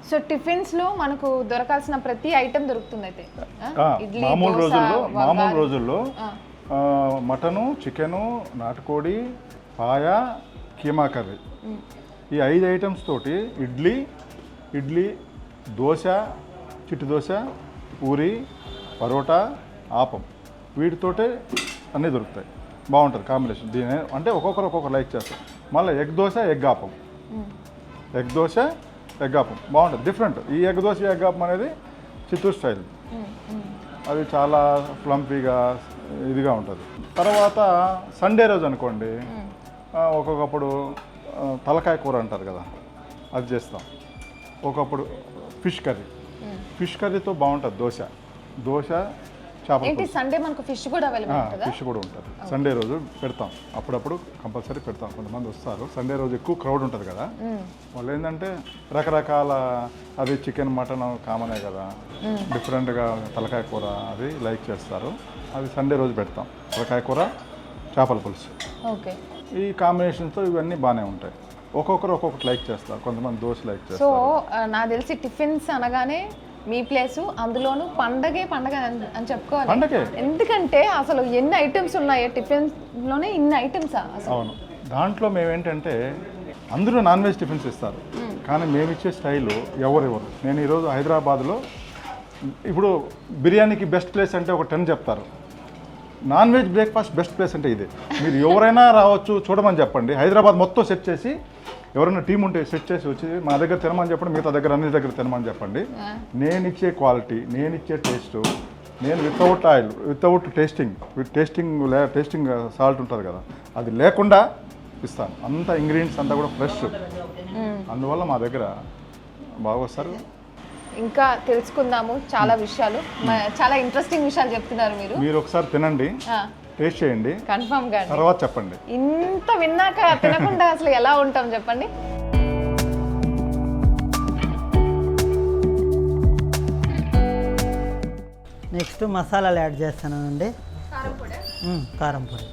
So tiffins లో మనకు దొరకాల్సిన ప్రతి ఐటమ్ దొరుకుతుంది అయితే. మామూలు రోజుల్లో మటను, చికెను, నాటుకోడి, పాయ, కీమా కర్రీ, ఈ 5 ఐటమ్స్ తోటి ఇడ్లీ, దోశ, చిట్టి దోశ, పూరి, పరోటా, ఆపం, వీటితోటే అన్నీ దొరుకుతాయి. బాగుంటుంది కాంబినేషన్. దీని అంటే ఒక్కొక్కరు లైక్ చేస్తారు. మళ్ళీ egg dosa, egg appam, egg dosa, egg appam బాగుంటుంది. డిఫరెంట్. ఈ ఎగ్ దోశ, ఎగ్ ఆపం అనేది చిత్తూరు స్టైల్. అది చాలా ఫ్లంపీగా ఇదిగా ఉంటుంది. తర్వాత సండే రోజు అనుకోండి, ఒక్కొక్కప్పుడు తలకాయ కూర అంటారు కదా, అది చేస్తాం. ఒకప్పుడు ఫిష్ కర్రీతో బాగుంటుంది. దోశ చేపల సండే మనకు ఫిష్ కూడా అవైలబుల్ ఉంటుందా? ఫిష్ కూడా ఉంటుంది. సండే రోజు పెడతాం, అప్పుడప్పుడు కంపల్సరీ పెడతాం. కొంతమంది వస్తారు, సండే రోజు ఎక్కువ క్రౌడ్ ఉంటుంది కదా, వాళ్ళు ఏంటంటే రకరకాల, అది చికెన్, మటన్ కామనే కదా, డిఫరెంట్గా తలకాయ కూర అది లైక్ చేస్తారు. అది సండే రోజు పెడతాం. తలకాయ కూర, చేపల పులుసు, ఈ కాంబినేషన్తో ఇవన్నీ బాగానే ఉంటాయి. ఒక్కొక్కటి లైక్ చేస్తారు. కొంతమంది దోశ లైక్ చేస్తారు. సో నాకు తెలిసి టిఫిన్స్ అనగానే మీ ప్లేసు, అందులోనూ పండగ అని చెప్పుకోవాలి. ఎందుకంటే అసలు ఎన్ని ఐటమ్స్ ఉన్నాయో టిఫిన్స్లోనే, ఇన్ని ఐటమ్సా? అవును. దాంట్లో మేమేంటంటే అందరూ నాన్ వెజ్ టిఫిన్స్ ఇస్తారు, కానీ మేము ఇచ్చే స్టైలు ఎవరు. నేను ఈరోజు హైదరాబాద్లో ఇప్పుడు బిర్యానీకి బెస్ట్ ప్లేస్ అంటే ఒక 10 చెప్తారు. Non veg breakfast best place అంటే ఇదే. మీరు ఎవరైనా రావచ్చు, చూడమని చెప్పండి. హైదరాబాద్ మొత్తం సెట్ చేసి, ఎవరైనా టీం ఉంటే సెట్ చేసి వచ్చి మా దగ్గర తినమని చెప్పండి, మిగతా దగ్గర అన్ని దగ్గర తినమని చెప్పండి. నేను ఇచ్చే క్వాలిటీ, నేను ఇచ్చే టేస్ట్, నేను without oil, without tasting salt ఉంటుంది కదా, అది లేకుండా ఇస్తాను. అంత ఇంగ్రీడియంట్స్ అంతా కూడా ఫ్రెష్. అందువల్ల మా దగ్గర బాగా వస్తారు. ఇంకా తెలుసుకుందాము చాలా విషయాలు, చాలా ఇంట్రెస్టింగ్ విషయాలు చెప్తున్నారు మీరు ఒకసారి తినండి, టేస్ట్ చేయండి, కన్ఫర్మ్ గా తర్వాత చెప్పండి. ఇంత విన్నాక తినకుండా అసలు ఎలా ఉంటాం చెప్పండి. నెక్స్ట్ మసాలాలు యాడ్ చేస్తానండి. కారం పొడి.